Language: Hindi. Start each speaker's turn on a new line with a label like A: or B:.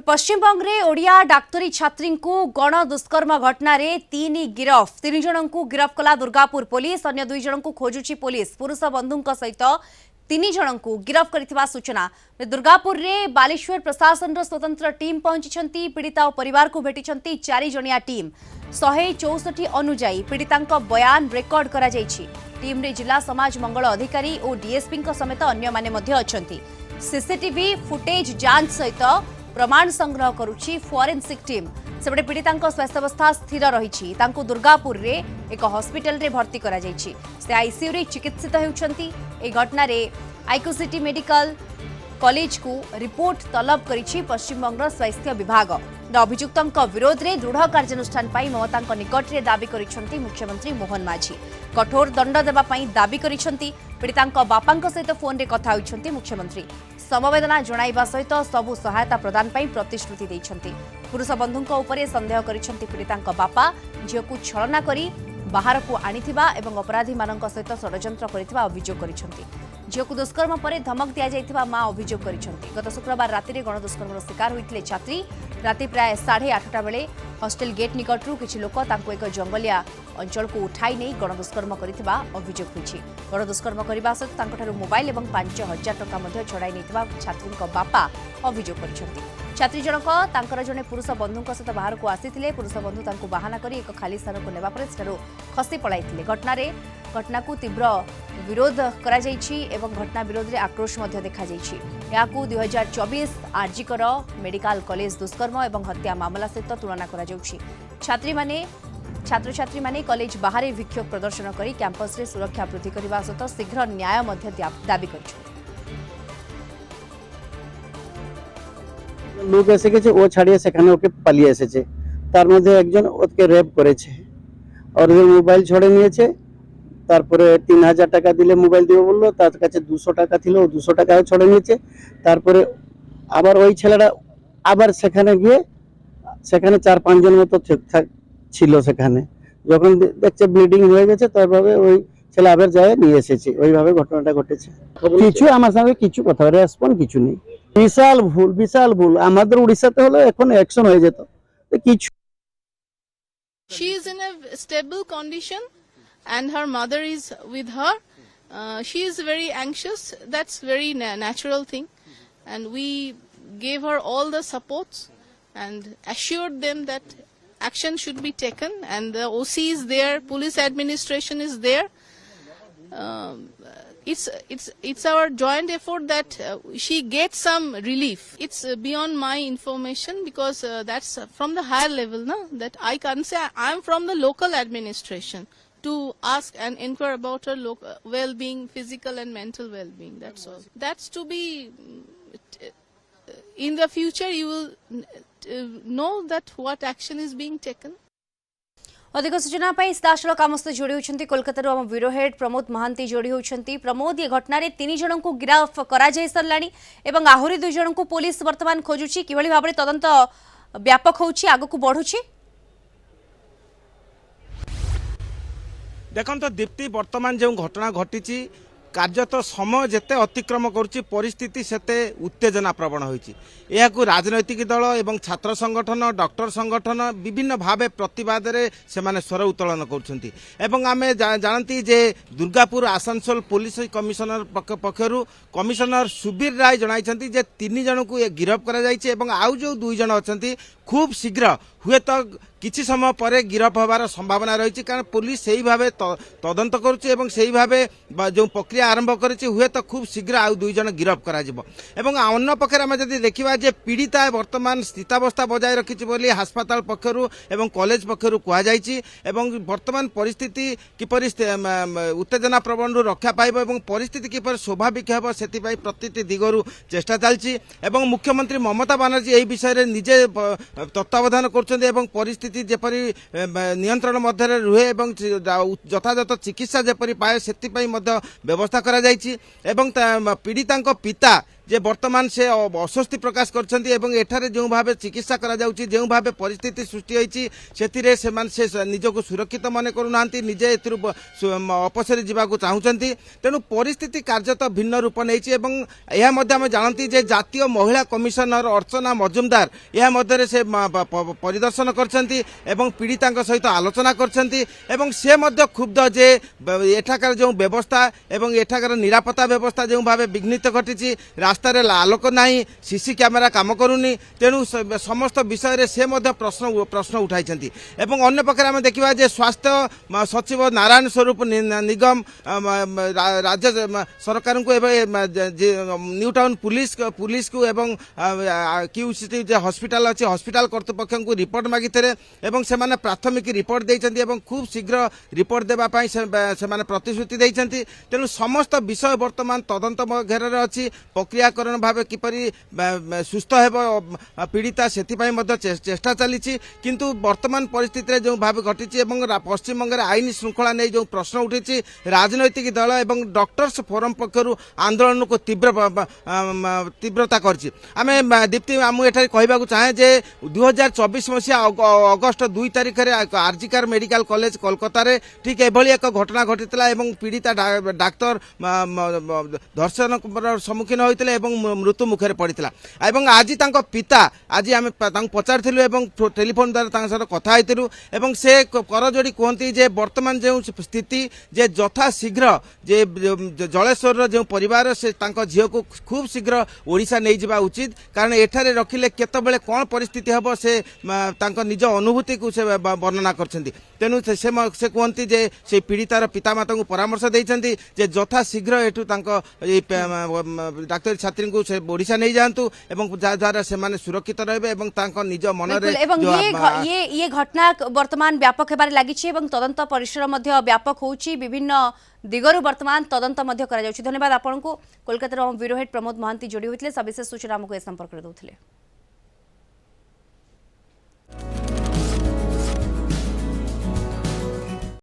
A: पश्चिमबंग में ओडिया डाक्तरी छात्री को गण दुष्कर्म घटना रे तीन गिरफ 3 जन को गिरफ कला दुर्गापुर पुलिस अन्य 2 जन को खोजुची पुलिस पुरुष बंधु सहित 3 जन को गिरफ करथिबा सूचना दुर्गापुर रे बालेश्वर प्रशासन स्वतंत्र टीम पहुंची पीड़िता और परिवार को भेटी 4 जनिया टीम 164 अनुजाई पीड़िता बयान रेकर्ड करा जायछि। टीम रे जिला समाज मंगल अधिकारी और डीएसपी समेत अन्य माने मध्य अछंती। सीसीटीवी फुटेज जांच सहित प्रमाण संग्रह करुछि फोरेंसिक टीम। सेपटे पीड़िता स्वास्थ्यावस्था स्थिर रही दुर्गापुर रे एक हॉस्पिटल रे भर्ती करा जायछि। से आईसीयू रे चिकित्सित हेउछंती। ए घटना रे आईक्यूसीटी मेडिकल कॉलेज को रिपोर्ट तलब करिछि पश्चिमबंग स्वास्थ्य विभाग। अभियुक्तों विरोध में दृढ़ कार्यानुष्ठान ममता निकट में दाबी करिसेंती मुख्यमंत्री मोहन माझी। कठोर दंड देवा दाबी करिसेंती। पीड़िता बापा सहित फोन रे कथा होइछंती मुख्यमंत्री। समवेदना जणाइबा सहित सबु सहायता प्रदान पाई प्रतिश्रुति देइछंती। पुरुष बंधुଙ୍କ उपरे संदेह करिसेंती पीड़िता बापा झियो को छलना करी बाहर को आनिथिबा एवं अपराधी मानक सहित षड्यंत्र करिथिबा अभियोग करिसेंती। झियो को दुष्कर्म पर धमक दिया जाइथिबा मां अभियोग करिसेंती। गत शुक्रवार राति रे गणदुष्कर्मर शिकार होइथिले छात्री। राति प्राय 8:30 बेले हॉस्टेल गेट निकटरू किछि लोक तांको एक जंगलिया अंचल को उठाई नहीं गणदुष्कर्म करिथिबा अभियोग होइछि। गणदुष्कर्म करबा सहित तांकठारु मोबाइल एवं 5,000 टका मध्ये छड़ाई नैथिबा छात्रीक बापा अभियोग करिसेंती। छात्री जनक तांकर जने पुरुष बंधुक सहित बाहर को आसीथिले। पुरुष बंधु तांको बाहाना करी एक खाली स्थान को नेबा परे सेठारु खसी पळाइथिले। घटना को तीव्र विरोध करा जायछि एवं घटना विरोध रे आक्रोश मध्ये देखा जायछि। याकू 2024 आरजीकर मेडिकल कॉलेज दुष्कर्म एवं हत्या मामला सहित तुलना करा जाउछि। छात्र छात्री माने कॉलेज बाहर विक्षोभ प्रदर्शन करी कैंपस रे सुरक्षा वृद्धि करबा सहित शीघ्र न्याय मध्ये दाबी करिछि।
B: लोक एसे के ओ छाड़िए सेखाने ओके पालिए एसेছে তার মধ্যে একজন ওকে রেপ করেছে আর ওই মোবাইল ছড়ে নিয়েছে। তারপরে 3000 টাকা দিলে মোবাইল দিবে বললো, তার কাছে 200 টাকা ছিল, 200 টাকাও ছড়ে নিয়েছে। তারপরে আবার ওই ছেলেটা আবার সেখানে গিয়ে সেখানে 4-5 জন মতো ছিল সেখানে। যখন দেখছে ব্লিডিং হয়ে গেছে তারপরে ওই ছেলে আবার যায় নিয়ে এসেছে। ওইভাবে ঘটনাটা ঘটেছে। কিছু আমার সঙ্গে কিছু কথা রেসপন্স কিছু নেই। বিশাল ভুল আমাদের উড়িষ্যাতে হলো এখন অ্যাকশন হয়ে যেত কিছু।
C: She is in a stable condition and her mother is with her. She is very anxious. That's very natural thing, and we gave her all the supports and assured them that action should be taken, and the OC is there, police administration is there. It's our joint effort that she gets some relief. It's beyond my information because that's from the higher level, no? That I can't say. I'm from the local administration to ask and inquire about her well-being, physical and mental well-being. That's all. That's to be. In the future, you will know that what action is being taken.
A: अधिक सूचना सीधासल काम सहित जोड़ी होती कोलकाता आम ब्यूरो हेड प्रमोद महांती जोड़ी होती। प्रमोद ये घटना रे 3 जन को गिरफ करा जाय सरलानी एवं आहुरी 2 जन को पुलिस वर्तमान खोजुची। किभली भाबरे तदंत व्यापक होउची आगो को बढ़ुची?
D: देखो दीप्ति वर्तमान जो घटना घटी कार्यत समय जेते अतिक्रम करुच्ची परिस्थिति सेते उत्तेजना प्रवण होइछि। एहाकु राजनैतिक दल एवं छात्र संगठन डॉक्टर संगठन विभिन्न भावे प्रतिवाद रे सेमाने स्वर उत्तोलन करुछंती। एवं आमे जानती जे दुर्गापुर आसानसोल पुलिस कमिशनर पक्षरु कमिशनर सुबीर राय जणाइछंती जे 3 जन को गिरफ करा जाइछि एवं आउ जो 2 जन अछंती खूब शीघ्र हुए तो किछि समय पर गिरफ होबार संभावना रही। कारण पुलिस सही भावे तदंत करुच्ची एवं सही भावे जो प्रक्रिया आरंभ करिछि हुए तो खूब शीघ्र आउ 2 जन गिरफ करा जिवो। एवं अन्य पक्षर आम जदि देखिबा जे पीड़िता वर्तमान स्थितावस्था बजाय रखिछि बोली अस्पताल पक्षरु एवं कॉलेज पक्षरु कुहा जाइछि। एवं वर्तमान परिस्थिति किपरि उत्तेजना प्रवण रक्षा पाइबो एवं परिस्थिति किपरि स्वाभाविक हेबो सेति प्रतिटी दिगरु चेष्टा चलछि। एवं मुख्यमंत्री ममता बनर्जी एही विषय रे निजे तत्वावधान करछन्ते एवं परिस्थिति जेपरी नियंत्रण मध्य रुहे एवं यथायथ चिकित्सा जेपरी पाए सेति व्यवस्था करा जाइछि। एवं पीड़िता पिता जे वर्तमान से अस्वस्ति प्रकाश करछन्ती एवं एठारे जो भावे चिकित्सा करा जाउची जो भावे परिस्थिति सृष्टि होईची सेतिरे से निजको सुरक्षित मन करूनांती निजे एथिरु अपसरी जीवाकू चाहुचन्ती तेणु परिस्थिति कार्यत भिन्न रूप नेइची एवं यह मध्य आम जानती जे जातीय महिला कमिशनर अर्चना मजुमदार यह मध्य से परिदर्शन करछन्ती एवं पीड़िता सहित आलोचना करछन्ती एवं से मध्य क्षुब्ध जे एठाकार जो व्यवस्था एवं एठाकार निरापत्ता व्यवस्था जो भाव विघ्नित घटी रास्तार आलोक नहीं सीसी कैमेरा काम करूनी तेणु समस्त विषय से मध्य प्रश्न उठाई एवं अन्य पक्षे आम देखा जे स्वास्थ्य सचिव नारायण स्वरूप निगम राज्य सरकार को न्यू टाउन पुलिस को एवं क्यूसीटी हॉस्पिटल अच्छी हॉस्पिटल कर्तृपक्ष को रिपोर्ट मागी एवं से प्राथमिक रिपोर्ट देइछन्ती एवं खूब शीघ्र रिपोर्ट देवाई से प्रतिश्रुति देइछन्ती तेणु समस्त विषय वर्तमान तदंत घेर अच्छी प्रक्रियाकरण भाव किपरि सुस्थ हेब पीड़िता से चेष्टा चली किंतु वर्तमान परिस्थिति जो भाव घटी पश्चिम बंग आईन श्रृंखला नहीं जो प्रश्न उठी राजनैतिक दल एवं डॉक्टर्स फोरम पक्षर आंदोलन को तीव्रता करें दीप्ति मुझे कहवाक चाहे जे 2024 मसीहा अगस्ट 2 तारिख में आरजिकर मेडिकल कॉलेज कोलकाता रे ठीक एभली एक घटना घटी पीड़िता डाक्तर धर्षण सम्मुखीन होते मृत्यु मुखे पड़ता एवं आज पिता आज आम पचारूँ टेलीफोन द्वारा कथा एवं से करजोड़ी कहती जे वर्तमान जो स्थिति जे यथा शीघ्र जे जलेश्वर जो परिवार से झील को खूब शीघ्र ओडिशा नहीं जावा उचित कारण एठारे रखिले केतबेले कौन परिस्थिति हम से निज अनुभूति को से वर्णना करछन्ती तेणु से कहती जे से पीड़ितार पितामाता को परामर्श देइछन्ती जे यथा शीघ्र एठू डाक्तरी छात्री को से ओडिशा नहीं जातु एवं द्वारा से सुरक्षित रहे निज मन
A: ये घटना वर्तमान व्यापक हेबार लागिछि एवं तदंत परिसर मध्य व्यापक होउछि विभिन्न दिगरु वर्तमान तदंत मध्य करा जाउछि। धन्यवाद आपन को कोलकाता ब्यूरो हेड प्रमोद महांती जोड़ी होइतले सविशेष सूचना हमको ए संपर्क दउथिले।